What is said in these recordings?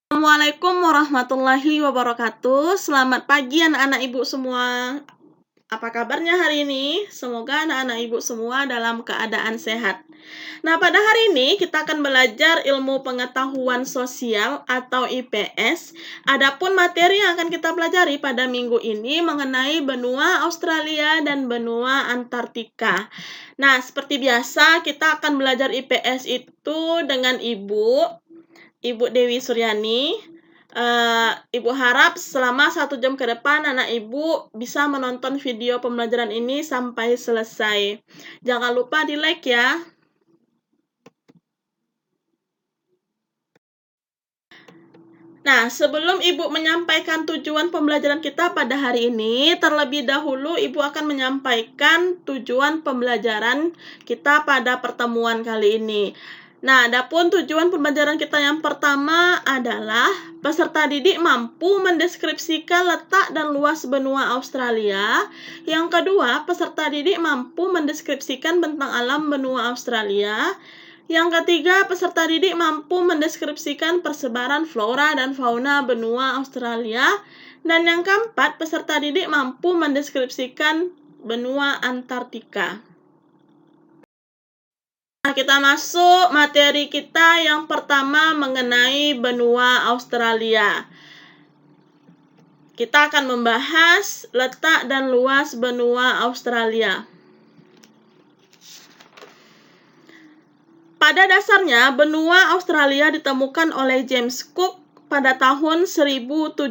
Assalamualaikum warahmatullahi wabarakatuh. Selamat pagi anak-anak ibu semua. Apa kabarnya hari ini? Semoga anak-anak ibu semua dalam keadaan sehat. Nah, pada hari ini kita akan belajar ilmu pengetahuan sosial atau IPS. Adapun materi yang akan kita pelajari pada minggu ini mengenai benua Australia dan benua Antartika. Nah, seperti biasa kita akan belajar IPS itu dengan Ibu Dewi Suryani. Ibu harap selama 1 jam ke depan anak ibu bisa menonton video pembelajaran ini sampai selesai. Jangan lupa di like ya. Nah, sebelum Ibu menyampaikan tujuan pembelajaran kita pada hari ini, terlebih dahulu Ibu akan menyampaikan tujuan pembelajaran kita pada pertemuan kali ini. Nah, adapun tujuan pembelajaran kita yang pertama adalah peserta didik mampu mendeskripsikan letak dan luas benua Australia. Yang kedua, peserta didik mampu mendeskripsikan bentang alam benua Australia. Yang ketiga, peserta didik mampu mendeskripsikan persebaran flora dan fauna benua Australia. Dan yang keempat, peserta didik mampu mendeskripsikan benua Antartika. Nah, kita masuk materi kita yang pertama mengenai benua Australia. Kita akan membahas letak dan luas benua Australia. Pada dasarnya, benua Australia ditemukan oleh James Cook pada tahun 1770.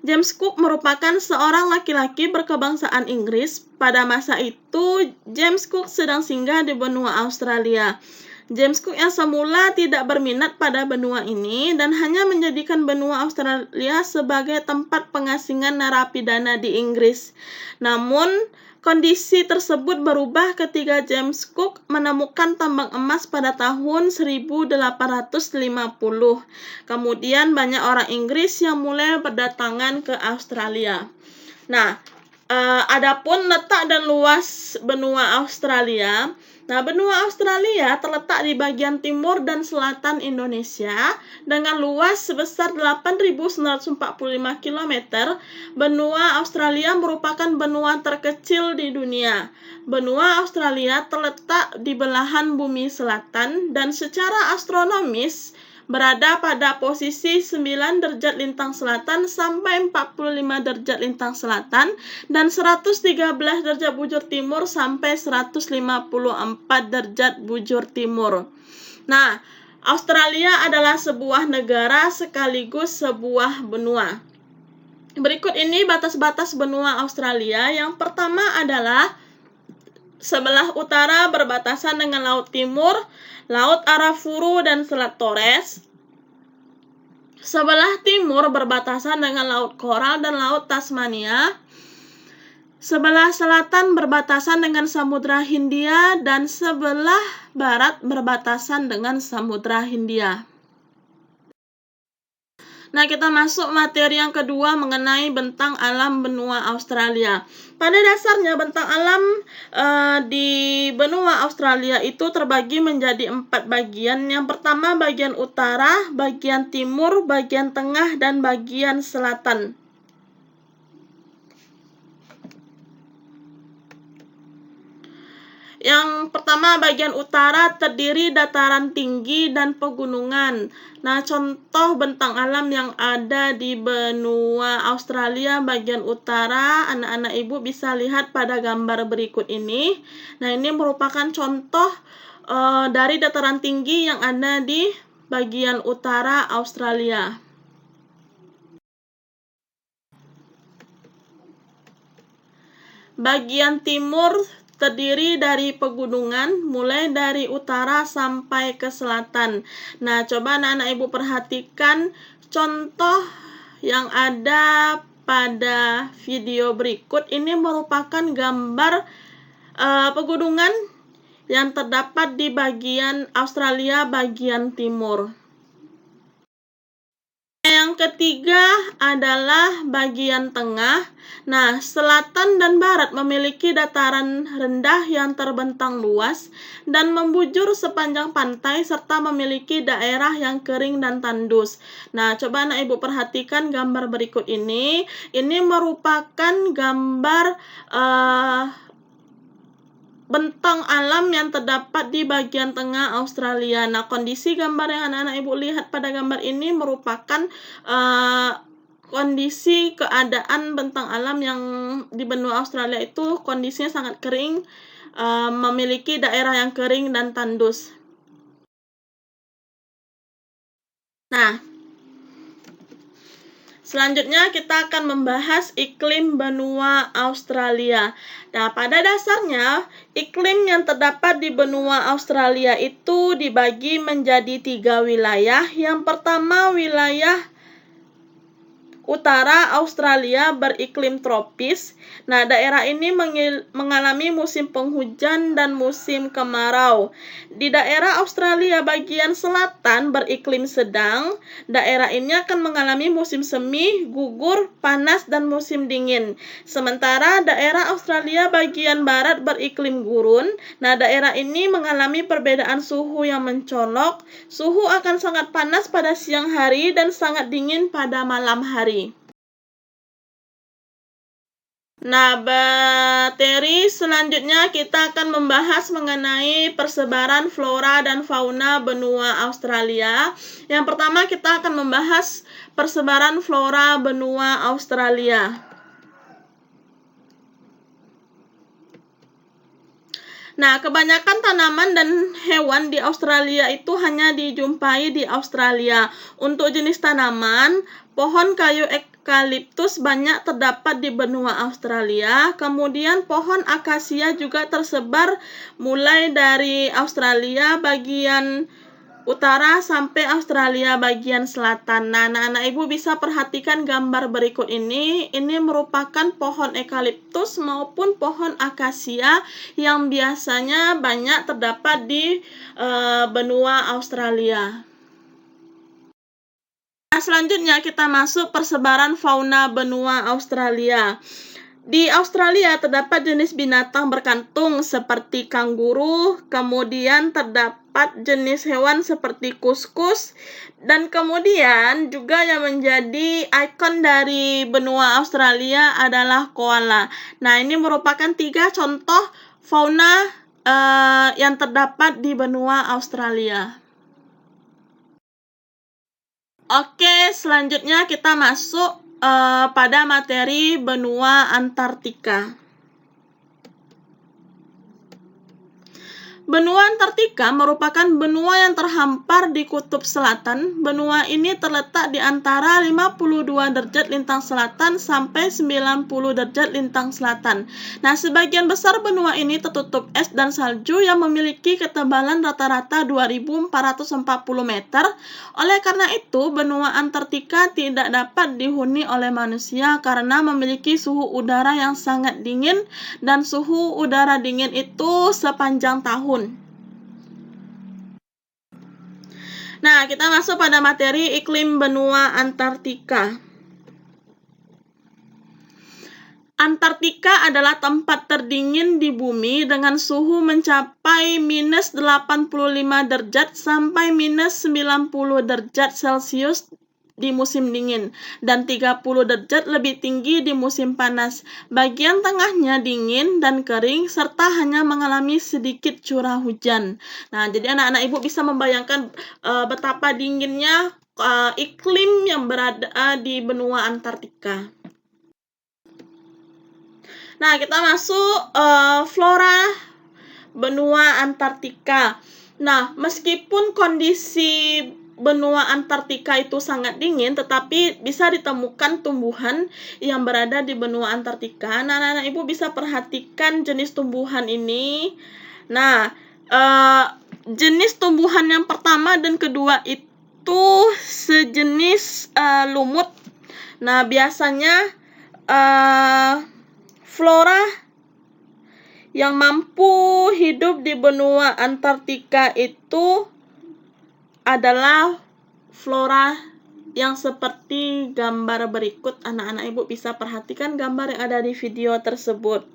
James Cook merupakan seorang laki-laki berkebangsaan Inggris. Pada masa itu, James Cook sedang singgah di benua Australia. James Cook yang semula tidak berminat pada benua ini dan hanya menjadikan benua Australia sebagai tempat pengasingan narapidana di Inggris. Namun, kondisi tersebut berubah ketika James Cook menemukan tambang emas pada tahun 1850. Kemudian banyak orang Inggris yang mulai berdatangan ke Australia. Nah, adapun letak dan luas benua Australia. Nah, benua Australia terletak di bagian timur dan selatan Indonesia dengan luas sebesar 8.945 km. Benua Australia merupakan benua terkecil di dunia. Benua Australia terletak di belahan bumi selatan dan secara astronomis berada pada posisi 9 derajat lintang selatan sampai 45 derajat lintang selatan dan 113 derajat bujur timur sampai 154 derajat bujur timur. Nah, Australia adalah sebuah negara sekaligus sebuah benua. Berikut ini batas-batas benua Australia. Yang pertama adalah sebelah utara berbatasan dengan Laut Timur, Laut Arafuru dan Selat Torres. Sebelah timur berbatasan dengan Laut Coral dan Laut Tasmania. Sebelah selatan berbatasan dengan Samudra Hindia dan sebelah barat berbatasan dengan Samudra Hindia. Nah, kita masuk materi yang kedua mengenai bentang alam benua Australia. Pada dasarnya bentang alam di benua Australia itu terbagi menjadi 4 bagian. Yang pertama bagian utara, bagian timur, bagian tengah, dan bagian selatan. Yang pertama, bagian utara terdiri dataran tinggi dan pegunungan. Nah, contoh bentang alam yang ada di benua Australia bagian utara, anak-anak ibu bisa lihat pada gambar berikut ini. Nah, ini merupakan contoh dari dataran tinggi yang ada di bagian utara Australia. Bagian timur terdiri dari pegunungan mulai dari utara sampai ke selatan. Nah, coba anak-anak ibu perhatikan contoh yang ada pada video berikut. Ini merupakan gambar pegunungan yang terdapat di bagian Australia bagian timur. yang ketiga adalah bagian tengah. Nah, selatan dan barat memiliki dataran rendah yang terbentang luas dan membujur sepanjang pantai serta memiliki daerah yang kering dan tandus. Nah, coba anak ibu perhatikan gambar berikut ini. Ini merupakan gambar bentang alam yang terdapat di bagian tengah Australia. Nah, kondisi gambar yang anak-anak ibu lihat pada gambar ini merupakan kondisi keadaan bentang alam yang di benua Australia itu kondisinya sangat kering, memiliki daerah yang kering dan tandus. Nah, selanjutnya kita akan membahas iklim benua Australia. Nah, pada dasarnya iklim yang terdapat di benua Australia itu dibagi menjadi 3 wilayah. Yang pertama, wilayah utara Australia beriklim tropis. Nah, daerah ini mengalami musim penghujan dan musim kemarau. Di daerah Australia bagian selatan beriklim sedang. Daerah ini akan mengalami musim semi, gugur, panas, dan musim dingin. Sementara daerah Australia bagian barat beriklim gurun. Nah, daerah ini mengalami perbedaan suhu yang mencolok. Suhu akan sangat panas pada siang hari dan sangat dingin pada malam hari. Nah, materi selanjutnya kita akan membahas mengenai persebaran flora dan fauna benua Australia. Yang pertama kita akan membahas persebaran flora benua Australia. Nah, kebanyakan tanaman dan hewan di Australia itu hanya dijumpai di Australia. Untuk jenis tanaman, pohon kayu eukaliptus banyak terdapat di benua Australia. Kemudian pohon akasia juga tersebar mulai dari Australia bagian utara sampai Australia bagian selatan. Nah, anak-anak ibu bisa perhatikan gambar berikut ini. Ini merupakan pohon eukaliptus maupun pohon akasia yang biasanya banyak terdapat di benua Australia. Nah, selanjutnya kita masuk persebaran fauna benua Australia. Di Australia terdapat jenis binatang berkantung seperti kanguru, kemudian terdapat jenis hewan seperti kuskus, dan kemudian juga yang menjadi ikon dari benua Australia adalah koala. Nah, ini merupakan 3 contoh fauna yang terdapat di benua Australia. Oke, selanjutnya kita masuk pada materi benua Antartika. Benua Antartika merupakan benua yang terhampar di kutub selatan. Benua ini terletak di antara 52 derajat lintang selatan sampai 90 derajat lintang selatan. Nah, sebagian besar benua ini tertutup es dan salju yang memiliki ketebalan rata-rata 2.440 meter. Oleh karena itu, benua Antartika tidak dapat dihuni oleh manusia karena memiliki suhu udara yang sangat dingin dan suhu udara dingin itu sepanjang tahun. Nah, kita masuk pada materi iklim benua Antartika. Antartika adalah tempat terdingin di bumi dengan suhu mencapai minus 85 derajat sampai minus 90 derajat Celcius di musim dingin dan 30 derajat lebih tinggi di musim panas. Bagian tengahnya dingin dan kering serta hanya mengalami sedikit curah hujan. Nah, jadi anak-anak ibu bisa membayangkan betapa dinginnya iklim yang berada di benua Antartika. Nah, kita masuk flora benua Antartika. Nah, meskipun kondisi benua Antartika itu sangat dingin, tetapi bisa ditemukan tumbuhan yang berada di benua Antartika. Nah, anak-anak ibu bisa perhatikan jenis tumbuhan ini. Nah, jenis tumbuhan yang pertama dan kedua itu sejenis lumut. Nah, biasanya flora yang mampu hidup di benua Antartika itu adalah flora yang seperti gambar berikut. Anak-anak Ibu bisa perhatikan gambar yang ada di video tersebut.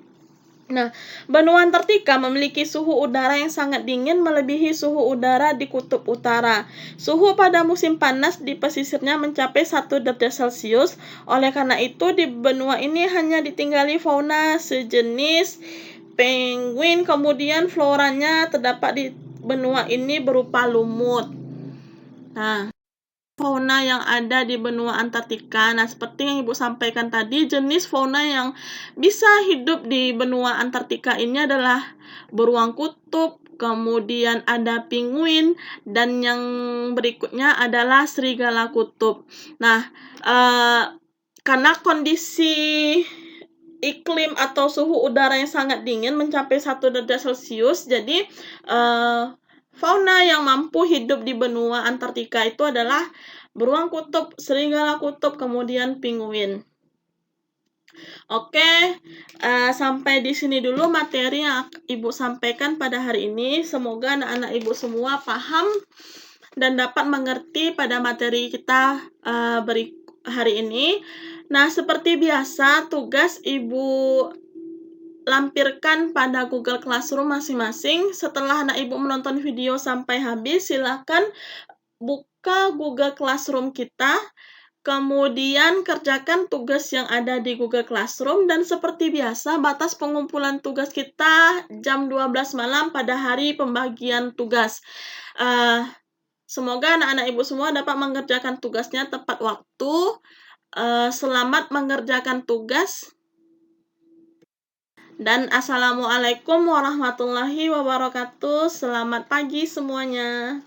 Nah, benua Antartika memiliki suhu udara yang sangat dingin melebihi suhu udara di kutub utara. Suhu pada musim panas di pesisirnya mencapai 1 derajat Celcius. Oleh karena itu, di benua ini hanya ditinggali fauna sejenis penguin. Kemudian floranya terdapat di benua ini berupa lumut. Nah, fauna yang ada di benua Antartika. Nah, seperti yang Ibu sampaikan tadi, jenis fauna yang bisa hidup di benua Antartika ini adalah beruang kutub, kemudian ada penguin, dan yang berikutnya adalah serigala kutub. Nah, karena kondisi iklim atau suhu udara yang sangat dingin mencapai 1 derajat Celcius, jadi fauna yang mampu hidup di benua Antartika itu adalah beruang kutub, serigala kutub, kemudian penguin. Oke, sampai di sini dulu materi yang Ibu sampaikan pada hari ini. Semoga anak-anak Ibu semua paham dan dapat mengerti pada materi kita hari ini. Nah, seperti biasa, tugas Ibu lampirkan pada Google Classroom masing-masing. Setelah anak Ibu menonton video sampai habis, silakan buka Google Classroom kita, kemudian kerjakan tugas yang ada di Google Classroom, dan seperti biasa, batas pengumpulan tugas kita jam 12 malam pada hari pembagian tugas. Semoga anak-anak Ibu semua dapat mengerjakan tugasnya tepat waktu. Selamat mengerjakan tugas. Dan Assalamualaikum warahmatullahi wabarakatuh. Selamat pagi semuanya.